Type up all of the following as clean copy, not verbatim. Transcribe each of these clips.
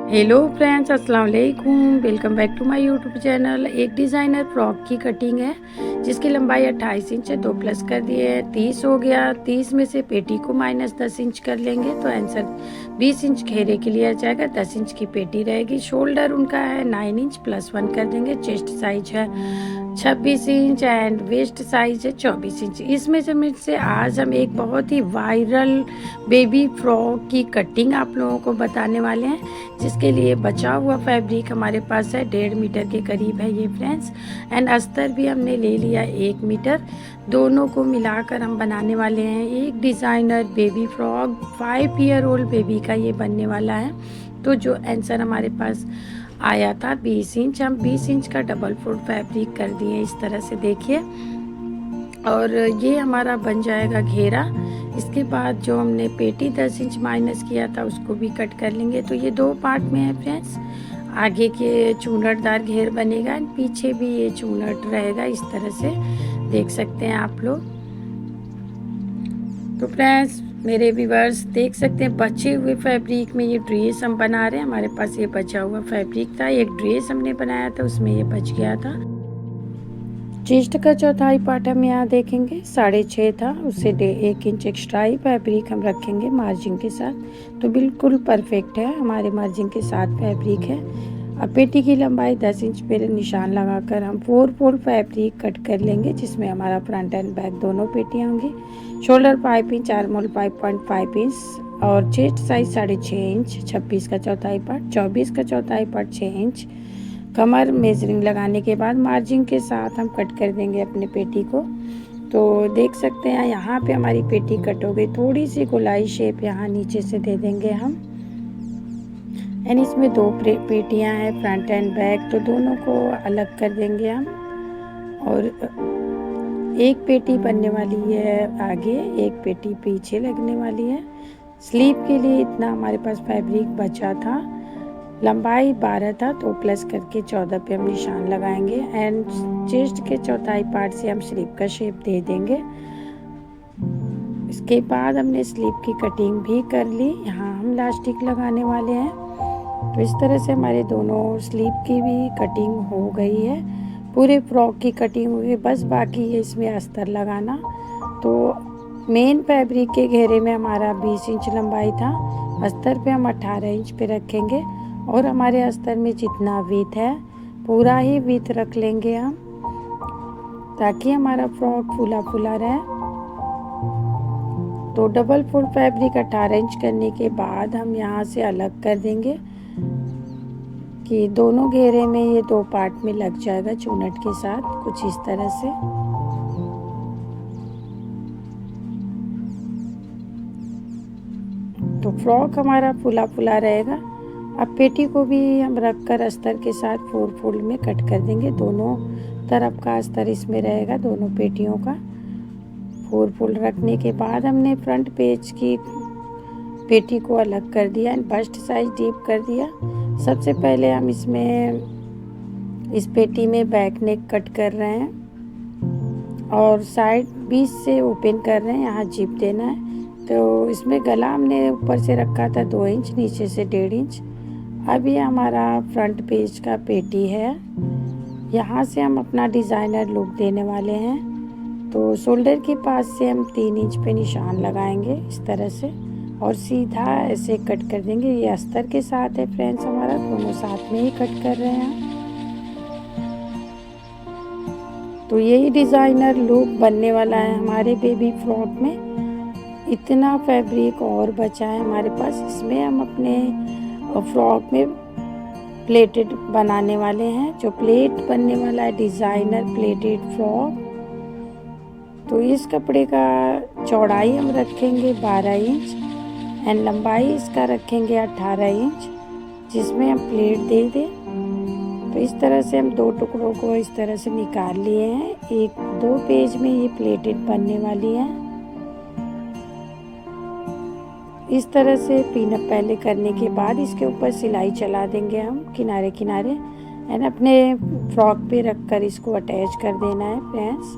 Hello friends, अस्सलाम वालेकुम। Welcome back to my YouTube channel. एक डिज़ाइनर फ्रॉक की कटिंग है जिसकी लंबाई 28 इंच है। 2 प्लस कर दिए हैं, 30 हो गया। 30 में से पेटी को माइनस 10 इंच कर लेंगे तो आंसर 20 इंच घेरे के लिए आ जाएगा। 10 इंच की पेटी रहेगी। शोल्डर उनका है 9 इंच, प्लस 1 कर देंगे। चेस्ट साइज है 26 इंच एंड वेस्ट साइज है 24 इंच। इस मेजरमेंट से आज हम एक बहुत ही वायरल बेबी फ्रॉक की कटिंग आप लोगों को बताने वाले हैं, जिसके लिए बचा हुआ फैब्रिक हमारे पास है 1.5 मीटर के करीब है ये फ्रेंड्स। एंड अस्तर भी हमने ले लिया 1 मीटर। दोनों को मिलाकर हम बनाने वाले हैं एक designer baby frock. 5 year old baby का ये बनने वाला है। तो जो आंसर हमारे पास आया था 20 इंच, हम 20 इंच का डबल फोल्ड फैब्रिक कर दिए इस तरह से, देखिए। और ये हमारा बन जाएगा घेरा। इसके बाद जो हमने पेटी 10 इंच माइनस किया था उसको भी कट कर लेंगे। तो ये 2 पार्ट में है फ्रेंड्स। आगे के चूनटदार घेर बनेगा, पीछे भी ये चूनट रहेगा इस तरह से, देख सकते हैं आप लोग। तो फ्रेंड्स मेरे व्यूअर्स देख सकते हैं बचे हुए फैब्रिक में ये ड्रेस हम बना रहे हैं। हमारे पास ये बचा हुआ फैब्रिक था, एक ड्रेस हमने बनाया था उसमें ये बच गया था। चेस्ट का चौथाई पार्ट हम यहाँ देखेंगे 6.5 था, उससे 1 इंच एक्स्ट्रा ही फैब्रिक हम रखेंगे मार्जिन के साथ। तो बिल्कुल परफेक्ट है, हमारे मार्जिन के साथ फैब्रिक है। अब पेटी की लंबाई 10 इंच पे निशान लगाकर हम 4 फोल्ड फैब्रिक कट कर लेंगे, जिसमें हमारा फ्रंट एंड बैक दोनों पेटियाँ होंगी। शोल्डर 5 इंच, आर्महोल 5.5 इंच और चेस्ट साइज 6.5 इंच। 26 का चौथाई पार्ट, 24 का चौथाई पार्ट 6 इंच। कमर मेजरिंग लगाने के बाद मार्जिन के साथ हम कट कर देंगे अपने पेटी को। तो देख सकते हैं यहाँ पे हमारी पेटी कट हो गई। थोड़ी सी गोलाई शेप यहाँ नीचे से दे देंगे हम। एंड इसमें 2 पेटियाँ हैं फ्रंट एंड बैक, तो दोनों को अलग कर देंगे हम। और एक पेटी बनने वाली है आगे, एक पेटी पीछे लगने वाली है। स्लीव के लिए इतना हमारे पास फैब्रिक बचा था। लंबाई 12 था, तो प्लस करके 14 पे हम निशान लगाएंगे। एंड चेस्ट के चौथाई पार्ट से हम स्लीव का शेप दे देंगे। इसके बाद हमने स्लीव की कटिंग भी कर ली। यहाँ हम इलास्टिक लगाने वाले हैं। तो इस तरह से हमारे दोनों स्लीव की भी कटिंग हो गई है। पूरे फ्रॉक की कटिंग हुई, बस बाकी है इसमें अस्तर लगाना। तो मेन फैब्रिक के घेरे में हमारा 20 इंच लंबाई था, अस्तर पे हम 18 इंच पे रखेंगे। और हमारे अस्तर में जितना विथ है पूरा ही विथ रख लेंगे हम, ताकि हमारा फ्रॉक फूला फूला रहे। तो डबल फोल्ड फैब्रिक 18 इंच करने के बाद हम यहाँ से अलग कर देंगे कि दोनों घेरे में ये 2 पार्ट में लग जाएगा चूनट के साथ, कुछ इस तरह से। तो फ्रॉक हमारा फूला फूला रहेगा। अब पेटी को भी हम रख कर अस्तर के साथ 4 फोल्ड में कट कर देंगे। दोनों तरफ का अस्तर इसमें रहेगा, दोनों पेटियों का। 4 फोल्ड रखने के बाद हमने फ्रंट पेज की पेटी को अलग कर दिया एंड बस्ट साइज डीप कर दिया। सबसे पहले हम इसमें इस पेटी में बैक नेक कट कर रहे हैं और साइड 20 से ओपन कर रहे हैं, यहाँ जिप देना है। तो इसमें गला हमने ऊपर से रखा था 2 इंच, नीचे से 1.5 इंच। अब ये हमारा फ्रंट पेज का पेटी है, यहाँ से हम अपना डिज़ाइनर लुक देने वाले हैं। तो शोल्डर के पास से हम 3 इंच पे निशान लगाएंगे इस तरह से और सीधा ऐसे कट कर देंगे। ये अस्तर के साथ है फ्रेंड्स, हमारा दोनों साथ में ही कट कर रहे हैं। तो यही डिज़ाइनर लुक बनने वाला है हमारे बेबी फ्रॉक में। इतना फैब्रिक और बचा है हमारे पास, इसमें हम अपने फ्रॉक में प्लेटेड बनाने वाले हैं। जो प्लेट बनने वाला है डिज़ाइनर प्लेटेड फ्रॉक। तो इस कपड़े का चौड़ाई हम रखेंगे 12 इंच एंड लंबाई इसका रखेंगे 18 इंच, जिसमें हम प्लेट दे दें। तो इस तरह से हम 2 टुकड़ों को इस तरह से निकाल लिए हैं। 1-2 पेज में ये प्लेटेड बनने वाली है। इस तरह से पिनअप पहले करने के बाद इसके ऊपर सिलाई चला देंगे हम किनारे किनारे एंड अपने फ्रॉक पे रखकर इसको अटैच कर देना है फ्रेंड्स।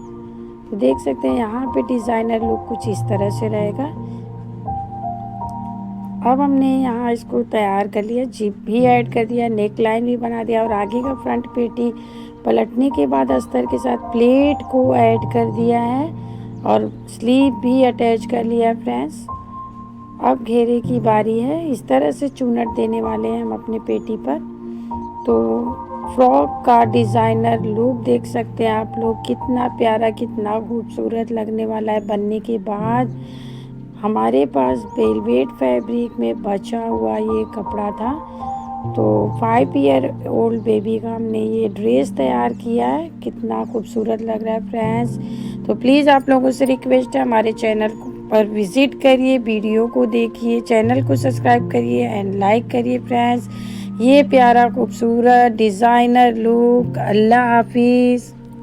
तो देख सकते हैं यहाँ पे डिज़ाइनर लुक कुछ इस तरह से रहेगा। अब हमने यहाँ इसको तैयार कर लिया, जिप भी ऐड कर दिया, नेक लाइन भी बना दिया और आगे का फ्रंट पेटी पलटने के बाद अस्तर के साथ प्लेट को ऐड कर दिया है और स्लीव भी अटैच कर लिया है फ्रेंड्स। अब घेरे की बारी है। इस तरह से चूनट देने वाले हैं हम अपने पेटी पर। तो फ्रॉक का डिज़ाइनर लुक देख सकते हैं आप लोग, कितना प्यारा, कितना खूबसूरत लगने वाला है बनने के बाद। हमारे पास वेलवेट फैब्रिक में बचा हुआ ये कपड़ा था, तो 5 ईयर ओल्ड बेबी का हमने ये ड्रेस तैयार किया है। कितना खूबसूरत लग रहा है फ्रेंड्स। तो प्लीज़ आप लोगों से रिक्वेस्ट है, हमारे चैनल पर विज़िट करिए, वीडियो को देखिए, चैनल को सब्सक्राइब करिए एंड लाइक करिए फ्रेंड्स। ये प्यारा खूबसूरत डिज़ाइनर लुक। अल्लाह हाफिज़।